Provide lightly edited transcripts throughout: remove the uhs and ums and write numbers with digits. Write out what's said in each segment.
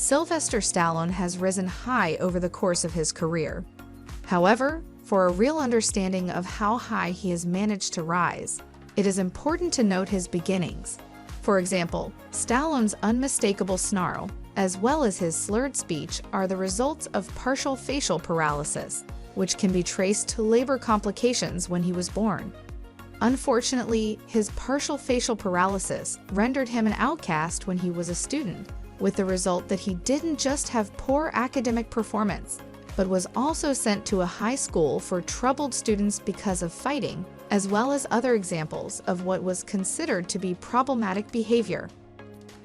Sylvester Stallone has risen high over the course of his career. However, for a real understanding of how high he has managed to rise, it is important to note his beginnings. For example, Stallone's unmistakable snarl, as well as his slurred speech, are the results of partial facial paralysis, which can be traced to labor complications when he was born. Unfortunately, his partial facial paralysis rendered him an outcast when he was a student, with the result that he didn't just have poor academic performance, but was also sent to a high school for troubled students because of fighting, as well as other examples of what was considered to be problematic behavior.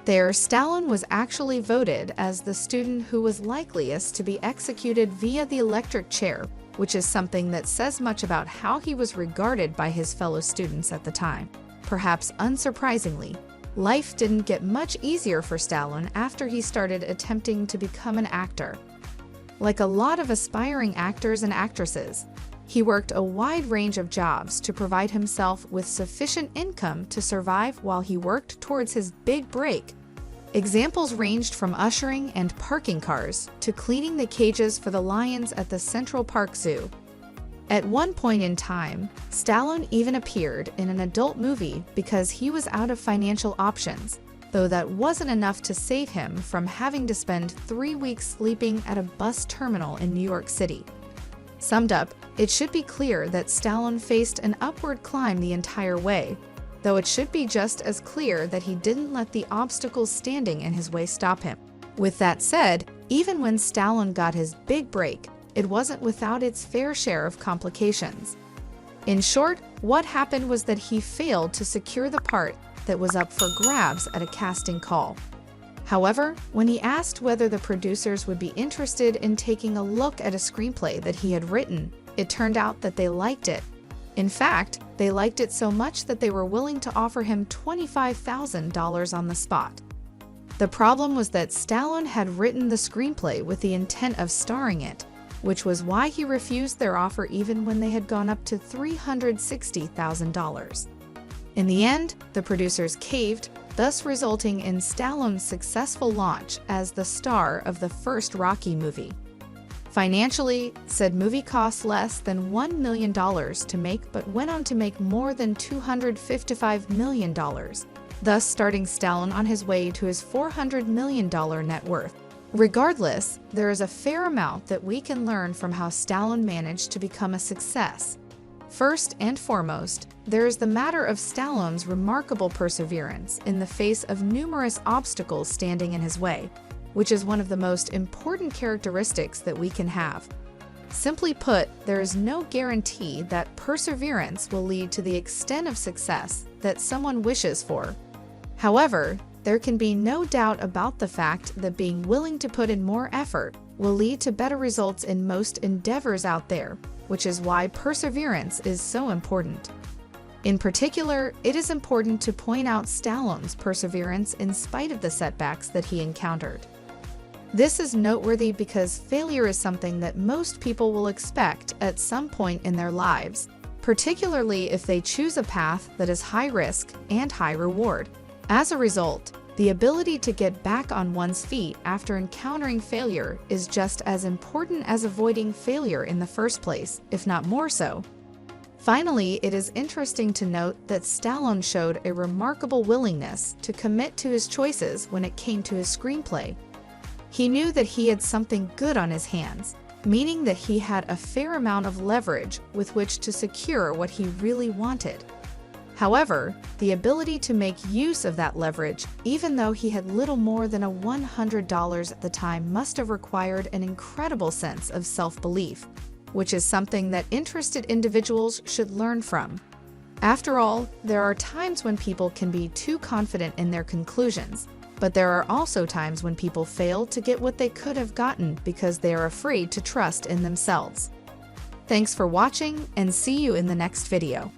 There, Stallone was actually voted as the student who was likeliest to be executed via the electric chair, which is something that says much about how he was regarded by his fellow students at the time. Perhaps unsurprisingly, life didn't get much easier for Stallone after he started attempting to become an actor. Like a lot of aspiring actors and actresses, he worked a wide range of jobs to provide himself with sufficient income to survive while he worked towards his big break. Examples ranged from ushering and parking cars to cleaning the cages for the lions at the Central Park Zoo. At one point in time, Stallone even appeared in an adult movie because he was out of financial options, though that wasn't enough to save him from having to spend 3 weeks sleeping at a bus terminal in New York City. Summed up, it should be clear that Stallone faced an upward climb the entire way, though it should be just as clear that he didn't let the obstacles standing in his way stop him. With that said, even when Stallone got his big break, it wasn't without its fair share of complications. In short, what happened was that he failed to secure the part that was up for grabs at a casting call. However, when he asked whether the producers would be interested in taking a look at a screenplay that he had written, it turned out that they liked it. In fact, they liked it so much that they were willing to offer him $25,000 on the spot. The problem was that Stallone had written the screenplay with the intent of starring it, which was why he refused their offer even when they had gone up to $360,000. In the end, the producers caved, thus resulting in Stallone's successful launch as the star of the first Rocky movie. Financially, said movie cost less than $1 million to make but went on to make more than $255 million, thus starting Stallone on his way to his $400 million net worth. Regardless, there is a fair amount that we can learn from how Stallone managed to become a success. First and foremost, there is the matter of Stallone's remarkable perseverance in the face of numerous obstacles standing in his way, which is one of the most important characteristics that we can have. Simply put, there is no guarantee that perseverance will lead to the extent of success that someone wishes for. However, there can be no doubt about the fact that being willing to put in more effort will lead to better results in most endeavors out there, which is why perseverance is so important. In particular, it is important to point out Stallone's perseverance in spite of the setbacks that he encountered. This is noteworthy because failure is something that most people will expect at some point in their lives, particularly if they choose a path that is high risk and high reward. As a result, the ability to get back on one's feet after encountering failure is just as important as avoiding failure in the first place, if not more so. Finally, it is interesting to note that Stallone showed a remarkable willingness to commit to his choices when it came to his screenplay. He knew that he had something good on his hands, meaning that he had a fair amount of leverage with which to secure what he really wanted. However, the ability to make use of that leverage, even though he had little more than $100 at the time, must have required an incredible sense of self-belief, which is something that interested individuals should learn from. After all, there are times when people can be too confident in their conclusions, but there are also times when people fail to get what they could have gotten because they are afraid to trust in themselves. Thanks for watching, and see you in the next video.